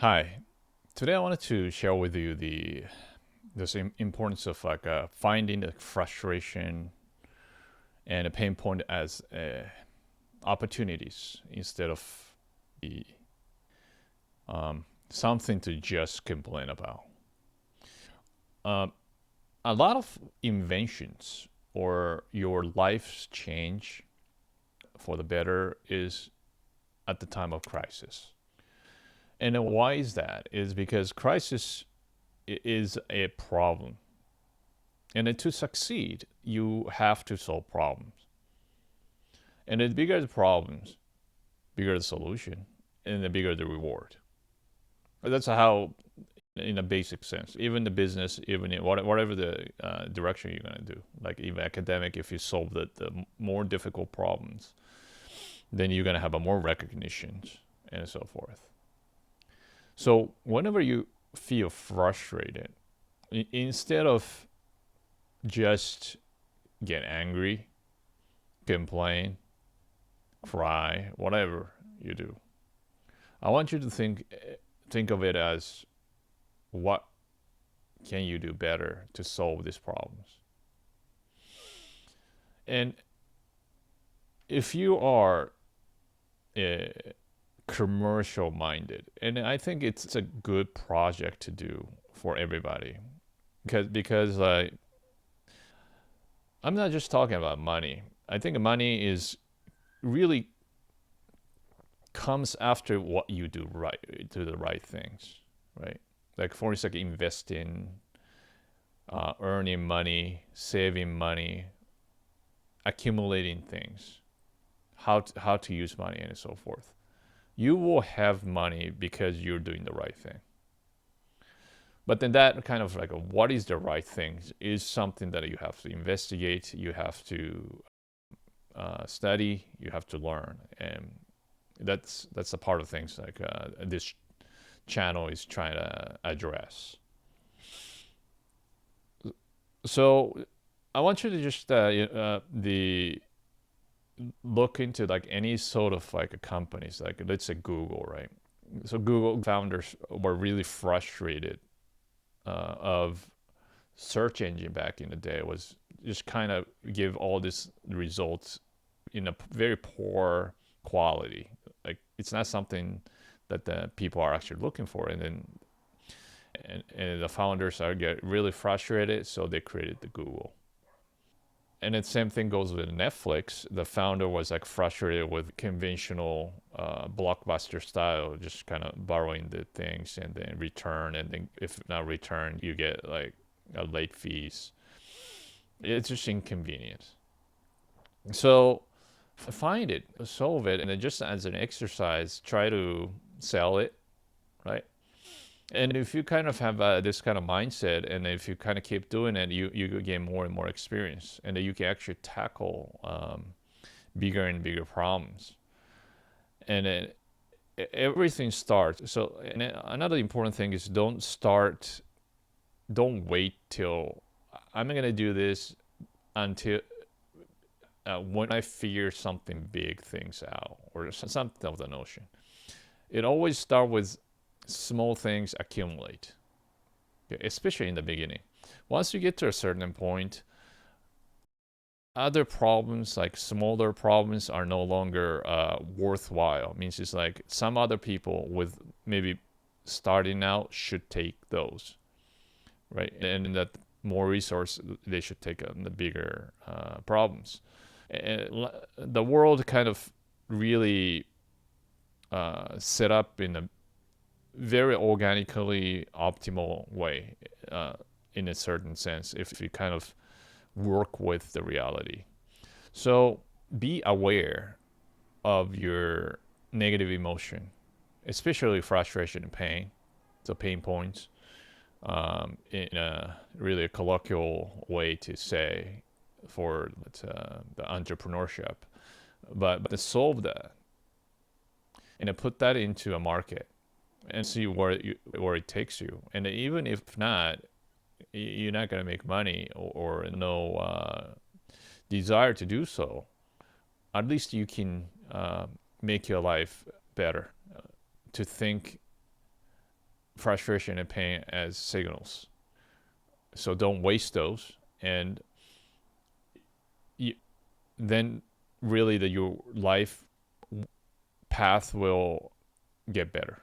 Hi. Today I wanted to share with you this importance of finding the frustration and a pain point as opportunities instead of the something to just complain about. Um, a lot of inventions or your life's change for the better is at the time of crisis. And then why is that? Is because crisis is a problem. And then to succeed, you have to solve problems. And the bigger the problems, bigger the solution, and the bigger the reward. That's how, in a basic sense, even the business, even in whatever the direction you're going to do, like even academic, if you solve the more difficult problems, then you're going to have a more recognition and so forth. So whenever you feel frustrated, instead of just get angry, complain, cry, whatever you do, I want you to think of it as what can you do better to solve these problems. And if you are uh, commercial minded, and I think it's a good project to do for everybody, because I'm not just talking about money. I think money is really comes after what you do right, do the right things, right? Like for instance, like investing, earning money, saving money, accumulating things, how to use money, and so forth. You will have money because you're doing the right thing. But then that kind of like what is the right thing is something that you have to investigate, you have to study, you have to learn, and that's a part of things like this channel is trying to address. So I want you to just the look into like any sort of like a companies, like let's say Google, right? So Google founders were really frustrated of search engine back in the day was just kind of give all these results in a very poor quality. Like it's not something that the people are actually looking for, and then and the founders are get really frustrated, so they created the Google. And the same thing goes with Netflix. The founder was like frustrated with conventional blockbuster style, just kind of borrowing the things and then return, and then if not return, you get like late fees. It's just inconvenient. So find it, solve it, and then just as an exercise, try to sell it, right? And if you kind of have this kind of mindset, and if you kind of keep doing it, you gain more and more experience, and then you can actually tackle bigger and bigger problems. And then everything starts. So and another important thing is don't wait till I'm gonna do this until when I figure something big things out or something of the notion. It always start with small things accumulate, especially in the beginning. Once you get to a certain point, other problems like smaller problems are no longer worthwhile. It means it's like some other people with maybe starting out should take those, right? And that more resource they should take on the bigger problems. And the world kind of really set up in a very organically optimal way, in a certain sense, if you kind of work with the reality. So be aware of your negative emotion, especially frustration and pain, so pain points, in a really colloquial way to say for the entrepreneurship. But to solve that and to put that into a market and see where it takes you. And even if not, you're not going to make money or no desire to do so. At least you can make your life better. To think frustration and pain as signals. So don't waste those, and you, then really your life path will get better.